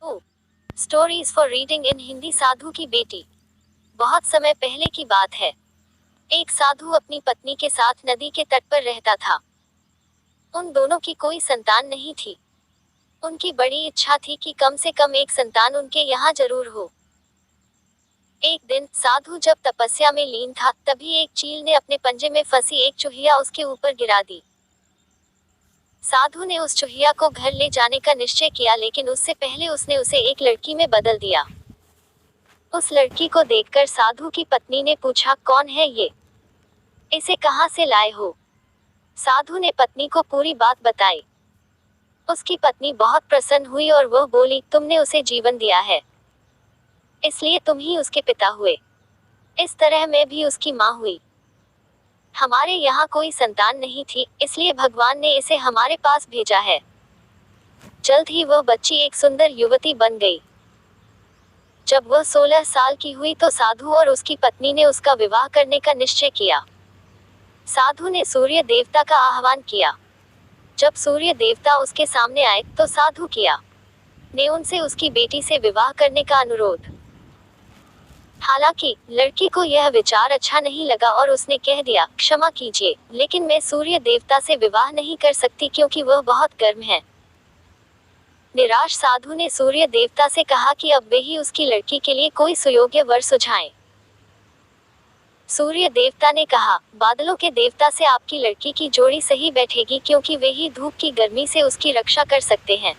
O, stories for reading in Hindi. साधु की बेटी। बहुत समय पहले की बात है। एक साधु अपनी पत्नी के साथ नदी के तट पर रहता था। उन दोनों की कोई संतान नहीं थी। उनकी बड़ी इच्छा थी कि कम से कम एक संतान उनके यहाँ जरूर हो। एक दिन साधु जब तपस्या में लीन था, तभी एक चील ने अपने पंजे में फंसी एक चूहिया उसके ऊपर गिरा दी। साधु ने उस चूहिया को घर ले जाने का निश्चय किया, लेकिन उससे पहले उसने उसे एक लड़की में बदल दिया। उस लड़की को देखकर साधु की पत्नी ने पूछा, कौन है ये? इसे कहाँ से लाए हो? साधु ने पत्नी को पूरी बात बताई। उसकी पत्नी बहुत प्रसन्न हुई और वह बोली, तुमने उसे जीवन दिया है, इसलिए तुम ही उसके पिता हुए। इस तरह मैं भी उसकी माँ हुई। हमारे यहाँ कोई संतान नहीं थी, इसलिए भगवान ने इसे हमारे पास भेजा है। जल्द ही वह बच्ची एक सुंदर युवती बन गई। जब वह 16 साल की हुई तो साधु और उसकी पत्नी ने उसका विवाह करने का निश्चय किया। साधु ने सूर्य देवता का आह्वान किया। जब सूर्य देवता उसके सामने आए तो साधु किया ने उनसे उसकी बेटी से विवाह करने का अनुरोध। हालांकि लड़की को यह विचार अच्छा नहीं लगा और उसने कह दिया, क्षमा कीजिए, लेकिन मैं सूर्य देवता से विवाह नहीं कर सकती क्योंकि वह बहुत गर्म है। निराश साधु ने सूर्य देवता से कहा कि अब वे ही उसकी लड़की के लिए कोई सुयोग्य वर सुझाएं। सूर्य देवता ने कहा, बादलों के देवता से आपकी लड़की की जोड़ी सही बैठेगी क्योंकि वे ही धूप की गर्मी से उसकी रक्षा कर सकते हैं।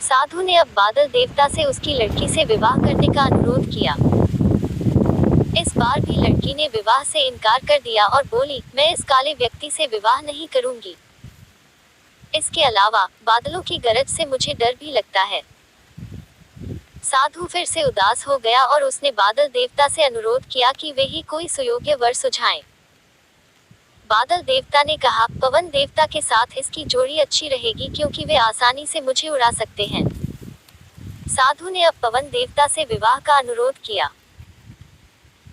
साधु ने अब बादल देवता से उसकी लड़की से विवाह करने का अनुरोध किया। इस बार भी लड़की ने विवाह से इनकार कर दिया और बोली, मैं इस काले व्यक्ति से विवाह नहीं करूंगी। इसके अलावा बादलों की गरज से मुझे डर भी लगता है। साधु फिर से उदास हो गया और उसने बादल देवता से अनुरोध किया कि वे ही कोई सुयोग्य वर सुझाएं। बादल देवता ने कहा, पवन देवता के साथ इसकी जोड़ी अच्छी रहेगी क्योंकि वे आसानी से मुझे उड़ा सकते हैं। साधु ने अब पवन देवता से विवाह का अनुरोध किया।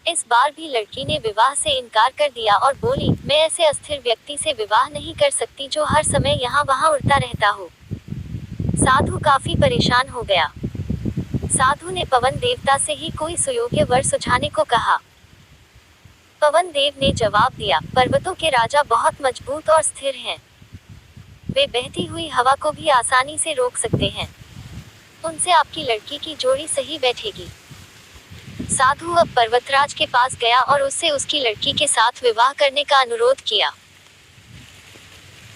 इस बार भी लड़की ने विवाह से इनकार कर दिया और बोली, मैं ऐसे अस्थिर व्यक्ति से विवाह नहीं कर सकती जो हर समय यहाँ वहाँ उड़ता रहता हो। साधु काफी परेशान हो गया। साधु ने पवन देवता से ही कोई सुयोग्य वर सुझाने को कहा। पवन देव ने जवाब दिया, पर्वतों के राजा बहुत मजबूत और स्थिर हैं। वे बहती हुई हवा को भी आसानी से रोक सकते हैं। उनसे आपकी लड़की की जोड़ी सही बैठेगी। साधु अब पर्वतराज के पास गया और उससे उसकी लड़की के साथ विवाह करने का अनुरोध किया।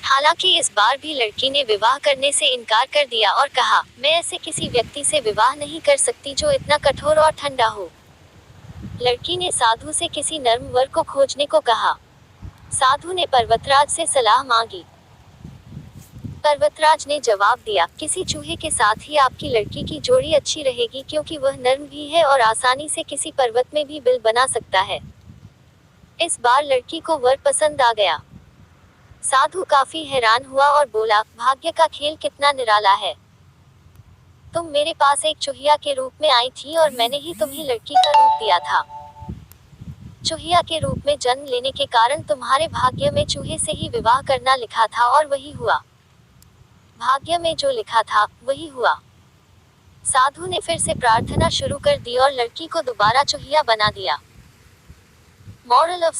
हालांकि इस बार भी लड़की ने विवाह करने से इनकार कर दिया और कहा, मैं ऐसे किसी व्यक्ति से विवाह नहीं कर सकती जो इतना कठोर और ठंडा हो। लड़की ने साधु से किसी नर्म वर को खोजने को कहा। साधु ने पर्वतराज से सलाह मांगी। पर्वतराज ने जवाब दिया, किसी चूहे के साथ ही आपकी लड़की की जोड़ी अच्छी रहेगी क्योंकि वह नर्म भी है और आसानी से किसी पर्वत में भी बिल बना सकता है। इस बार लड़की को वर पसंद आ गया। साधु काफी हैरान हुआ और बोला, भाग्य का खेल कितना निराला है। तुम मेरे पास एक चूहिया के रूप में आई थी और मैंने ही तुम्हें लड़की का रूप दिया था। चूहिया के रूप में जन्म लेने के कारण तुम्हारे भाग्य में चूहे से ही विवाह करना लिखा था और वही हुआ। भाग्य में जो लिखा था वही हुआ। साधु ने फिर से प्रार्थना शुरू कर दी और लड़की को दोबारा चूहिया बना दिया। Moral of